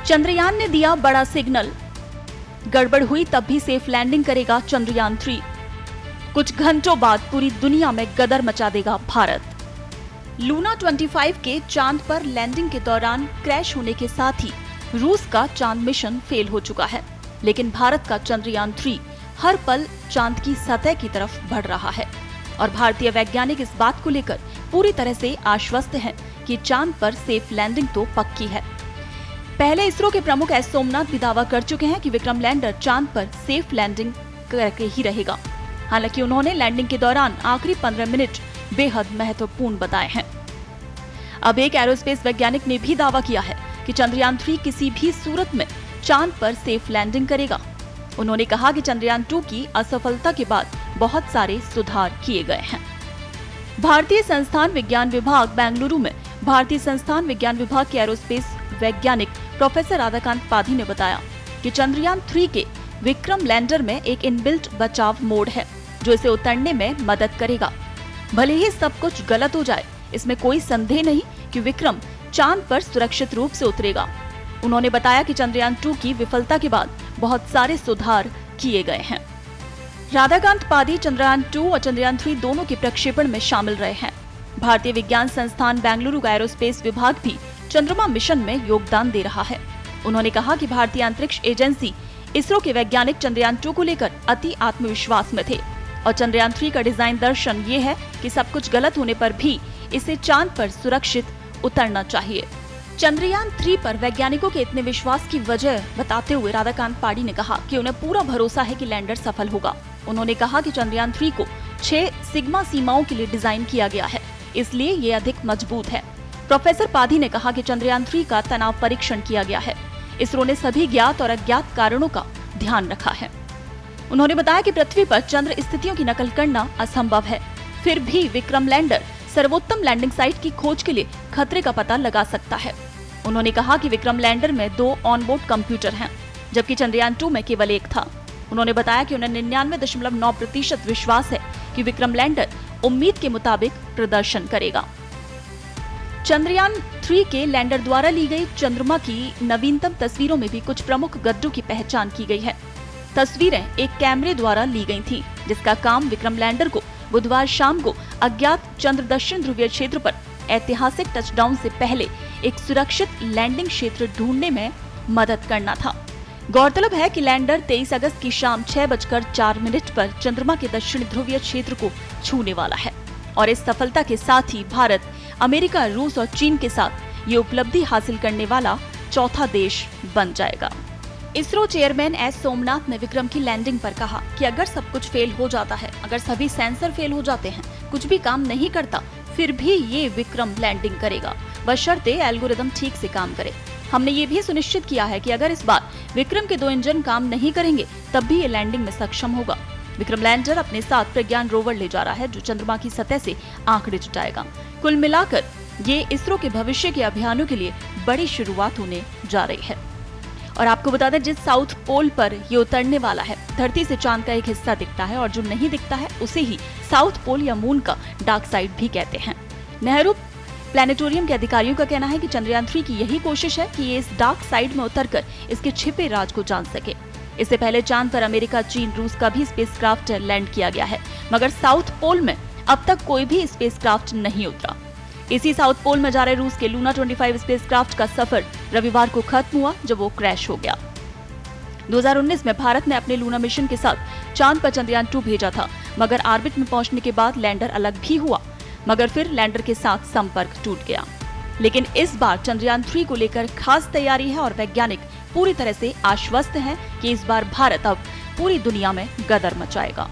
चंद्रयान ने दिया बड़ा सिग्नल, गड़बड़ हुई तब भी सेफ लैंडिंग करेगा चंद्रयान 3। कुछ घंटों बाद पूरी दुनिया में गदर मचा देगा भारत। लूना 25 के चांद पर लैंडिंग के दौरान क्रैश होने के साथ ही रूस का चांद मिशन फेल हो चुका है, लेकिन भारत का चंद्रयान 3 हर पल चांद की सतह की तरफ बढ़ रहा है और भारतीय वैज्ञानिक इस बात को लेकर पूरी तरह से आश्वस्त हैं कि चांद पर सेफ लैंडिंग तो पक्की है। पहले इसरो के प्रमुख एस सोमनाथ भी दावा कर चुके हैं कि विक्रम लैंडर चांद पर सेफ लैंडिंग करके ही रहेगा। हालांकि उन्होंने लैंडिंग के दौरान आखिरी 15 मिनट बेहद महत्वपूर्ण बताए हैं। अब एक एरोस्पेस वैज्ञानिक ने भी दावा किया है कि चंद्रयान 3 किसी भी सूरत में चांद पर सेफ लैंडिंग करेगा। उन्होंने कहा कि चंद्रयान 2 की असफलता के बाद बहुत सारे सुधार किए गए हैं। भारतीय संस्थान विज्ञान विभाग बेंगलुरु में भारतीय संस्थान विज्ञान विभाग के एरोस्पेस वैज्ञानिक प्रोफेसर राधाकांत पाधी ने बताया कि चंद्रयान 3 के विक्रम लैंडर में एक इनबिल्ट बचाव मोड है जो इसे उतरने में मदद करेगा। भले ही सब कुछ गलत हो जाए, इसमें कोई संदेह नहीं कि विक्रम चांद पर सुरक्षित रूप से उतरेगा। उन्होंने बताया कि चंद्रयान 2 की विफलता के बाद बहुत सारे सुधार किए गए हैं। राधाकांत पाधी चंद्रयान 2 और चंद्रयान 3 दोनों के प्रक्षेपण में शामिल रहे हैं। भारतीय विज्ञान संस्थान बेंगलुरु का एरोस्पेस विभाग भी चंद्रमा मिशन में योगदान दे रहा है। उन्होंने कहा कि भारतीय अंतरिक्ष एजेंसी इसरो के वैज्ञानिक चंद्रयान 2 को लेकर अति आत्मविश्वास में थे और चंद्रयान 3 का डिजाइन दर्शन ये है कि सब कुछ गलत होने पर भी इसे चांद पर सुरक्षित उतरना चाहिए। चंद्रयान 3 पर वैज्ञानिकों के इतने विश्वास की वजह बताते हुए राधाकांत पाधी ने कहा कि उन्हें पूरा भरोसा है कि लैंडर सफल होगा। उन्होंने कहा कि चंद्रयान 3 को 6 सिग्मा सीमाओं के लिए डिजाइन किया गया है, इसलिए ये अधिक मजबूत है। प्रोफेसर पाधी ने कहा कि चंद्रयान 3 का तनाव परीक्षण किया गया है। इसरो ने सभी ज्ञात और अज्ञात कारणों का ध्यान रखा है। उन्होंने बताया कि पृथ्वी पर चंद्र स्थितियों की नकल करना असंभव है, फिर भी विक्रम लैंडर सर्वोत्तम लैंडिंग साइट की खोज के लिए खतरे का पता लगा सकता है। उन्होंने कहा कि विक्रम लैंडर में 2 ऑनबोर्ड कंप्यूटर हैं, जबकि चंद्रयान 2 में केवल एक था। उन्होंने बताया कि उन्हें 99.9% विश्वास है कि विक्रम लैंडर उम्मीद के मुताबिक प्रदर्शन करेगा। चंद्रयान 3 के लैंडर द्वारा ली गई चंद्रमा की नवीनतम तस्वीरों में भी कुछ प्रमुख गड्ढों की पहचान की गई है। तस्वीरें एक कैमरे द्वारा ली गई थीं, जिसका काम विक्रम लैंडर को बुधवार शाम को अज्ञात चंद्र दक्षिण ध्रुवीय क्षेत्र पर ऐतिहासिक टचडाउन से पहले एक सुरक्षित लैंडिंग क्षेत्र ढूंढने में मदद करना था। गौरतलब है कि लैंडर 23 अगस्त की शाम 6:04 पर चंद्रमा के दक्षिण ध्रुवीय क्षेत्र को छूने वाला है और इस सफलता के साथ ही भारत, अमेरिका, रूस और चीन के साथ ये उपलब्धि हासिल करने वाला चौथा देश बन जाएगा। इसरो चेयरमैन एस सोमनाथ ने विक्रम की लैंडिंग पर कहा कि अगर सब कुछ फेल हो जाता है, अगर सभी सेंसर फेल हो जाते हैं, कुछ भी काम नहीं करता, फिर भी ये विक्रम लैंडिंग करेगा, बशर्ते एल्गोरिदम ठीक से काम करे। हमने ये भी सुनिश्चित किया है कि अगर इस बार विक्रम के 2 इंजन काम नहीं करेंगे, तब भी ये लैंडिंग में सक्षम होगा। विक्रम लैंडर अपने साथ प्रज्ञान रोवर ले जा रहा है, जो चंद्रमा की सतह से आंकड़े जुटाएगा। कुल मिलाकर ये इसरो के भविष्य के अभियानों के लिए बड़ी शुरुआत होने जा रही है। और आपको बता दें, जिस साउथ पोल पर ये उतरने वाला है, धरती से चांद का एक हिस्सा दिखता है और जो नहीं दिखता है उसे ही साउथ पोल या मून का डार्क साइड भी कहते हैं। नेहरू प्लानिटोरियम के अधिकारियों का कहना है कि चंद्रयान 3 की यही कोशिश है कि ये इस डार्क साइड में उतरकर इसके छिपे राज को जान सके। इससे पहले चांद पर अमेरिका, चीन, रूस का भी स्पेसक्राफ्ट लैंड किया गया है, मगर साउथ पोल में अब तक कोई भी स्पेसक्राफ्ट नहीं उतरा। इसी साउथ पोल में जा रहे रूस के लूना 25 स्पेसक्राफ्ट का सफर रविवार को खत्म हुआ, जब वो क्रैश हो गया। 2019 में भारत ने अपने लूना मिशन के साथ चांद पर चंद्रयान 2 भेजा था, मगर ऑर्बिट में पहुंचने के बाद लैंडर अलग भी हुआ, मगर फिर लैंडर के साथ संपर्क टूट गया। लेकिन इस बार चंद्रयान 3 को लेकर खास तैयारी है और वैज्ञानिक पूरी तरह से आश्वस्त हैं कि इस बार भारत अब पूरी दुनिया में गदर मचाएगा।